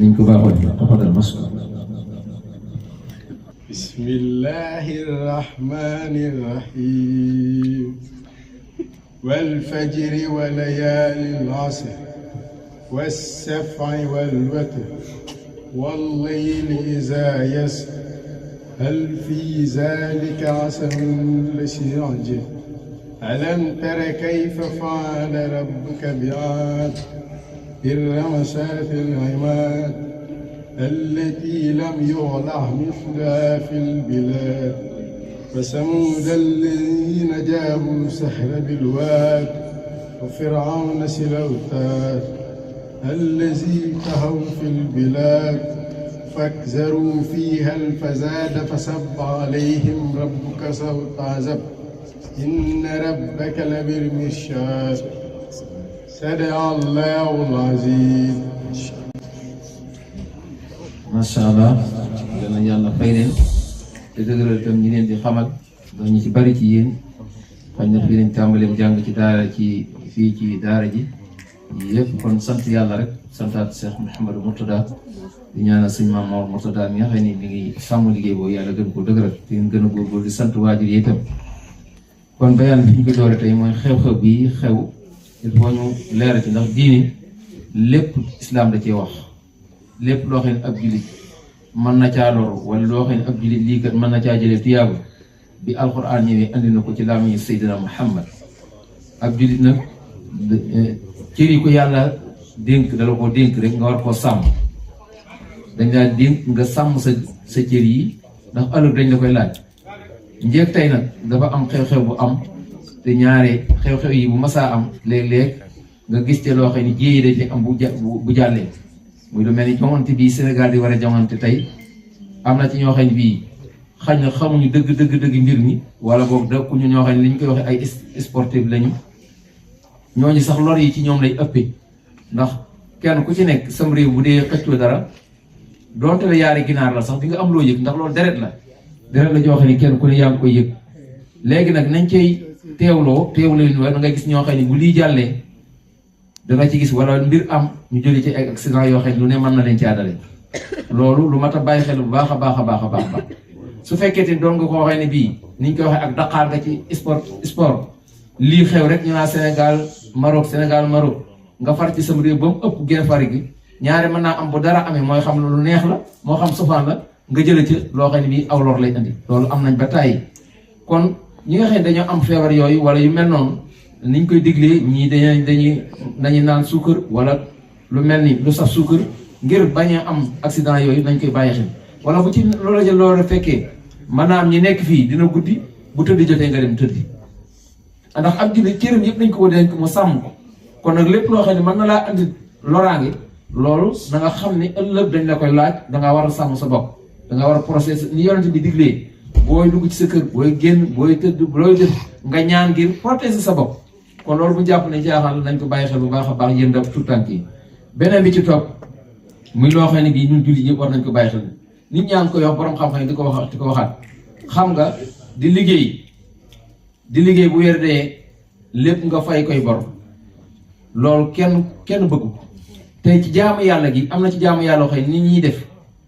niñ ko baaxoon tafadal masku. bismillahir rahmanir rahim wal fajri wa layaalin ashr was saf'i wal watr wal layli izaa yasr hal fi zaalika qasamun lizi hijr alam tara kayfa fa'ala rabbuka bi'aad إرم ذات العماد التي لم يخلق مثلها في البلاد وثمود الذين جابوا السحر بالواد وفرعون ذي الأوتاد الذي طغوا في البلاد فاكثروا فيها الفساد فصب عليهم ربك سوط عذاب إن ربك لبالمرصاد sadaqallahul aziim. macha allah dana yàlla fay leen te dëgëral itam ñi leen di xamal ndax ñi ci bari ci yéen xañ na fii lañ tàmbaleem jàng ci daara ci fii ci daara ji yëpp kon sant yàlla rek santaat Cheikh Mouhamadou Mourtada di ñaanal sëñ Maam Mor Mourtada mi nga xam ne mi ngi sàmm liggéey boobu yàlla gën ko dëgëral te ngeen gën a góorgóorlu di sant waajur yi itam kon bayaan fi ñu ko doore tey mooy xew-xew bi xew il faut ñu leeral ci ndax diini lépp islam da cee wax lépp loo xam ne ab jullit mën na caa loru wala loo xam ne ab jullit lii kat mën na caa jëlee tiyaabu bi alquran ñëwee andi na ko ci làmmiñu Seydina Muhammad ab jullit nag cër yi ko yàlla dénk dala ko dénk rek nga war koo sàmm dañ laa dénk nga sàmm sa cër yi ndax ëllëg dañ la koy laaj njëkk tey nag dafa am xew-xew bu am te ñaare xew-xew yi bu masaa am léeg-léeg nga gis te loo xam ne jéey dañ ci am bu jàllee muy lu mel ni joŋante bii Sénégal di war a joŋante tey am na ci ñoo xam ne bii xañ na xamuñu dëgg mbir mi wala boog dëkkuñu ñoo xam ne li ñu koy waxee ay sportif lañu ñooñu sax lor yi ci ñoom lay ëppee ndax kenn ku ci nekk sam réew bu dee xëccoo dara donte la yaari ginaar la sax di nga am loo yëg ndax loolu deret la joo xam ne kenn ku ne yaa ngi koy yëg léegi nag nañ cay teewloo leen da nga gis ñoo xam ne bu lii jàllee danga ci gis wala mbir am ñu jóge ci ay accident yoo xam ne lu ne mën na leen caadale loolu lu mat a bàyyi xel bu baax a baax su fekkee te doon nga ko waxee ne bii niñ koy waxee ak Dakar nga ci sport lii xew rek ñu naa Sénégal Maroc nga far ci sam réew ba mu ëpp gën fari gi ñaare mën naa am bu dara amee mooy xam lu neex la moo xam sofaan la nga jële ci loo xam ne bii aw lor lay indi loolu am nañ ba tàyyi kon ñi nga xam ne dañoo am feebar yooyu wala yu mel noonu niñ koy diglee ñii dañuy naan suukar wala lu mel ni lu saf suukar ngir bañ a am accident yooyu nañ koy bàyyi xel wala bu ci loolu fekkee maanaam ñi nekk fii dina guddi bu tëddi jotee nga dem tëddi ndax ab jullit cëram yëpp nañ ko dénk mu sàmm ko kon nag lépp loo xam ne mën na laa andi loraange loolu da nga xam ne ëllëg dañ la koy laaj dangaa war a sàmm sa bopp dangaa war a process ni yonent bi diglee booy dugg ci sa kër booy génn booy tëdd looy def nga ñaan ngir protéger sa bopp kon loolu bu jàpp ne jaaxal nañ ko bàyyi xel bu baax a baax yéen daf tout tànk yi beneen bi ci topp muy loo xam ne bii ñun jullit yëpp war nañ ko bàyyi xel nit ñaa ngi koy wax borom xam-xam yi di ko waxaat xam nga di liggéey bu weer dee lépp nga fay koy bor loolu kenn bëggu ko tey ci jaamu yàlla gi am na ci jaamu yàlla xëy nit ñuy def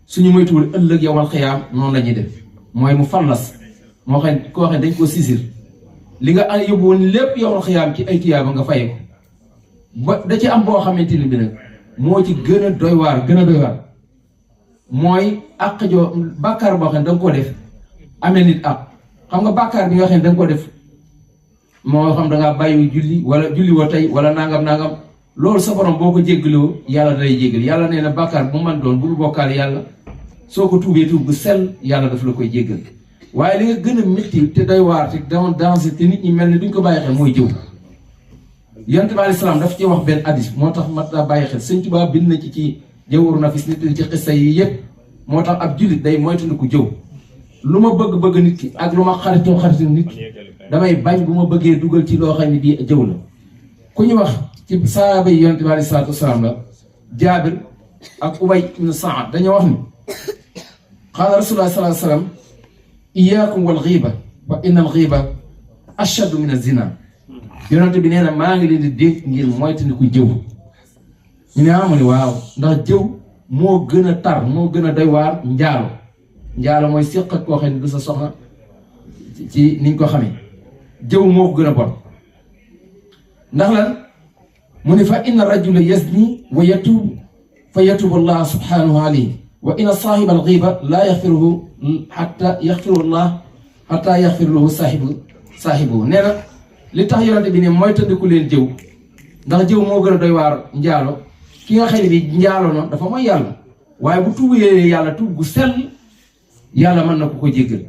suñu moytuwul ëllëg yowal xiyaam noonu la ñuy def mooy mu fallas moo xam ne koo xam ne dañ ko sisir li nga yóbbu woon lépp yowal xiyaam ci ay tiyaaba nga fay ko ba da ci am boo xamante ni bi nag moo ci gën a doy waar mooy àq joo bàkkaar boo xam ne da nga ko def amee nit àq xam nga bàkkaar bi nga xam ne da nga ko def moo xam da ngaa bàyyi julli wala julli woo tey wala nangam loolu sa borom boo ko jéggaloo yàlla dalay jéggal yàlla nee na bàkkaar bu man doon bul bokkaal yàlla soo ko tuubee tuub bu sell yàlla daf la koy jéggal waaye li nga gën a métti te doy waar te doon dansé te nit ñi mel ni duñ ko bàyyi xel mooy jëw yonent bi alayhi salaam daf ci wax benn hadis moo tax mat daa bàyyi xel Sëñ Tuubaa bind na ci jawwaru nafis nit ci xissa yi yëpp moo tax ab jullit day moytandiku jëw lu ma bëgg nit ki ak lu ma xaritoo nit ki damay bañ bu ma bëggee dugal ci loo xam ne bii jëw la ku ñu wax ci sahaaba yi yonent bi alayhi salaatu wasalaam la Jaabir ak Ubay ibn Saad dañoo wax ni qaala rasulullah sallallahu alayhi wa sallam iyaakum wal ghiiba fa inna al ghiiba ashaddu min az-zina yonent bi nee na maa ngi leen di dénk ngir moytandiku jëw ñu ne amu ni waaw ndax jëw moo gën a tar moo gën a doy waar njaalo mooy séq ak koo xam ne du sa soxna ci niñ ko xamee jëw moo ko gën a bon ndax lan mu ne fa inna rajula yazni wa yatuub fa yatuubu allah subhanahu alayhi wa inna saahiba alxiiba laa yaxfiruhu xatta yaxfiru allah xatta yaxfiru lahu saahibu nee na li tax yonante bi ne mooy tëddiku leen jëw ndax jëw moo gën a doy waar njaalo ki nga xam ne bi njaalo na dafa mooy yàlla waaye bu tuubee yàlla tuub gu sell yàlla mën na ko jéggal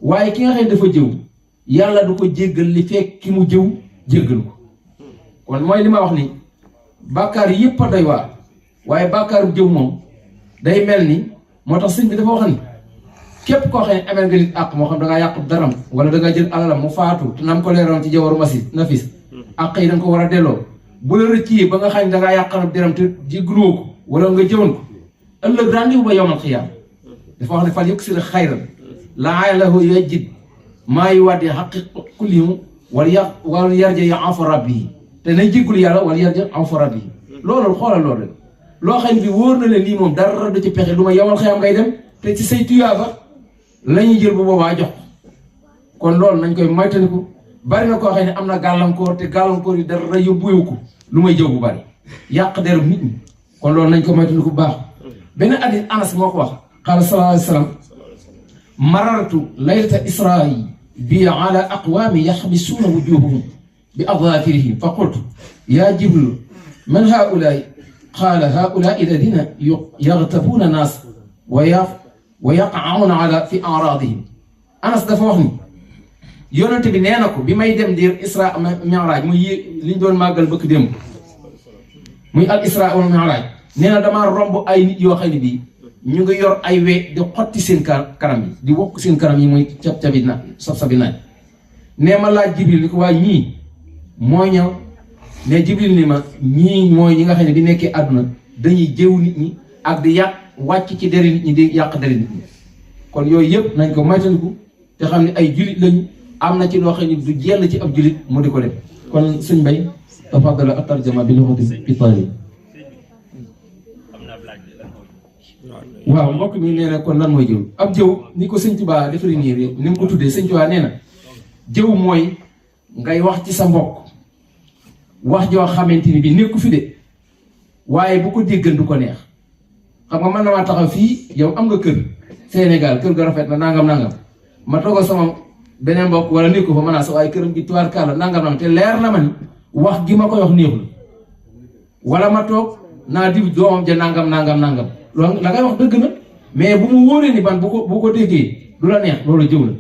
waaye ki nga xam ne dafa jëw yàlla du ko jéggal li fekk ki mu jëw jéggal ko kon mooy li ma wax ni bàkkaar yépp a doy waar waaye bàkkaaru jëw moom day mel ni moo tax sëñ bi dafa wax ni képp koo xam ne amel nga nit àq moo xam da ngaa yàq daram wala da ngaa jël alalam mu faatu te nam ko leeroon ci jawaru nafis àq yi da nga ko war a delloo bu la rëccee ba nga xam ne da ngaa yàqal deram te jéggaloo ko wala nga jëwoon ko ëllëg rendez-vous ba yowmal xiyaam dafa wax ne fal yuksir xayran la'allahu yajid maa yuwaddi xaqi kullimu wala yarja ya anfa rabbi te nañ jéggul yàlla wala yarja anfa rabbi loolu xoolal loolu rek loo xam ne bi wóor na leen lii moom dara du ci pexe lu ma yowmal xiyaam ngay dem te ci say tuyaaba la ñuy jël bu boobaa jox kon loolu nañ koy moytandiku bari na koo xam ne am na gàllankoor te gàllankoor yi dara yóbbuwewu ko lu may jëw bu bari yàq deru nit ñi kon loolu nañ ko moytandiku bu baax benn hadith Anas moo ko wax qaala sallallahu alayhi wa sallam marartu laylata isra'i bi ala aqwaami yaxbisuuna wujuhahum bi adafirihim fa qultu ya jibril man haulaai qaala haulaai alladina yaxtabuuna naas wa yaqauna ala fi aradihim Anas dafa wax ni yonente bi nee na ko bi may dem dir isra mi'raj muy liñ doon màggal bëkk démb muy al isra wal mi'raj nee na damaa romb ay nit yoo xam ne bii ñu ngi yor ay we di xotti seen kanam yi di wokk seen kanam yi muy cab-cabi na sab-sabi naaj nee ma laaj Jibril ni ko waa ñii moo ñëw ne Jibril ni ma ñii mooy ñi nga xam ne bi nekkee àdduna dañuy jëw nit ñi ak di yàq wàcc ci deri nit ñi di yàq deri nit ñi kon yooyu yëpp nañ ko moytandiku te xam ne ay julit lañu am na ci loo xam ne du jell ci ab julit mu di ko def kon sëñ Mbay tafaddala at-tarjama bi lughati Italie waaw mbokk mi nee na kon lan mooy jëw ab jëw ni ko sëñ Tuubaa définir ni mu ko tuddee sëñ Tuubaa nee na jëw mooy ngay wax ci sa mbokk wax joo xamante ni bi nekku fi de waaye bu ko déggan du ko neex xam nga mën na maa taxaw fii yow am nga kër Sénégal kër ga rafet na nangam ma toogal sama beneen mbokk wala nekku fa mën naa sa waaye këram gi tuwaar kaala nangam te leer na ma ni wax gi ma koy wax neexul wala ma toog naa diw doomam ja nangam loolu la ngay wax dëgg na mais bu mu wóoree ni ban bu ko déggee du la neex loolu jëw la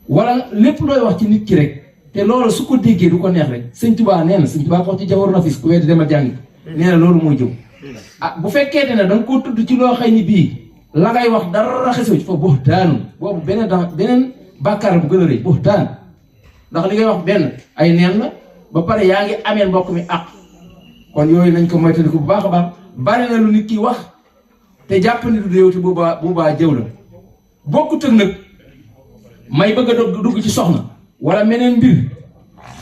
wala lépp looy wax ci nit ki rek te loolu su ko déggee du ko neex rek sëñ Tuubaa nee na sëñ Tuubaa ko wax ci jawaru nafis ku weddi demal jàngi nee na loolu mooy jëw ah bu fekkee ne da nga koo tudd ci loo xëy ni bii la ngay wax dara xesew ci fa buhtaanu boobu beneen bàkkaar bu gën a rëy buhtaan ndax li ngay wax benn ay neen la ba pare yaa ngi amee mbokk mi ak kon yooyu nañ ko moytandiku bu baax a baax bari na lu nit ki wax te jàpp ni du réew te boobaa jëw la bokkut ak nag may bëgg a dugg ci soxna wala meneen mbir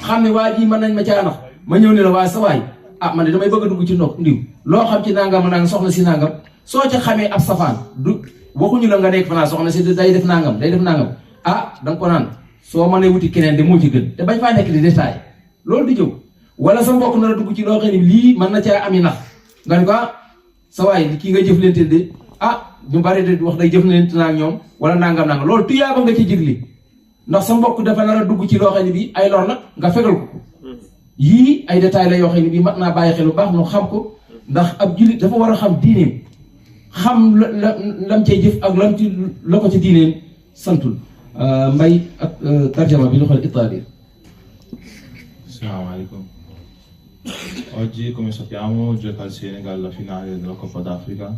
xam ne waa ji mën nañ ma caa nax ma ñëw ne la waa sa waay ah man de damay bëgg a dugg ci ndox ndiw loo xam ci nangam soxna si nangam soo ca xamee ab safaan du waxuñu la nga nekk fanaa soxna si day def nangam ah da nga ko naan soo mënee wuti keneen de moo ci gën te bañ faa nekk di détail loolu di jëw wala sa mbokk na la dugg ci loo xam ne lii mën na caa ami nax nga ne ko sa waay kii nga jëflante de ñu bari de wax day jëflante naa ak ñoom wala nangam loolu tuyaaba nga ci jégli ndax sa mbokk dafa nar a dugg ci loo xam ne bii ay lor la nga fegal ko yii ay détails la yoo xam ne bii mat naa bàyyi xel bu baax nu xam ko ndax ab jullit dafa war a xam diineem xam lam cay jëf ak lam ci la ko ci diineem santul Mbay ak tarjama bi lughal Italia. Assalamu alaikum. Oggi, come sappiamo, gioca il Senegal la finale della Coppa d'Africa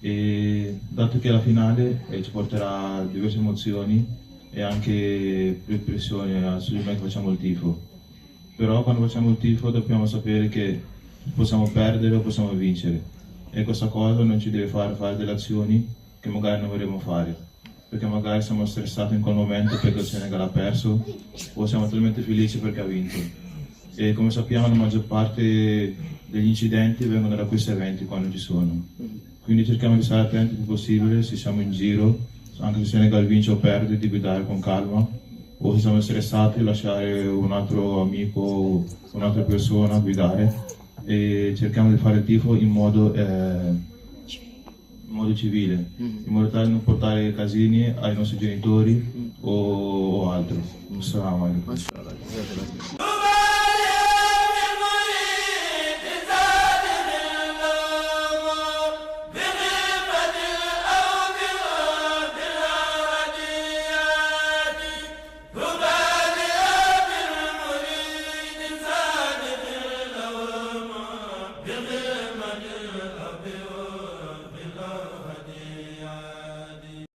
e dato che la finale ci porterà diverse emozioni e anche più pressioni su di noi che facciamo il tifo. Però quando facciamo il tifo dobbiamo sapere che possiamo perdere o possiamo vincere e questa cosa non ci deve fare delle azioni che magari non vorremmo fare. Perché magari siamo stressati in quel momento perché il Senegal ha perso o siamo talmente felici perché ha vinto. e come sappiamo la maggior parte degli incidenti vengono da questi eventi quando ci sono. Quindi cerchiamo di stare attenti il più possibile se siamo in giro, anche se Senegal vince o perde, di guidare con calma, o se siamo stressati lasciare un altro amico, un'altra persona guidare, e cerchiamo di fare il tifo in modo civile, in modo tale da non portare casini ai nostri genitori o altro. Assalamu alaikum.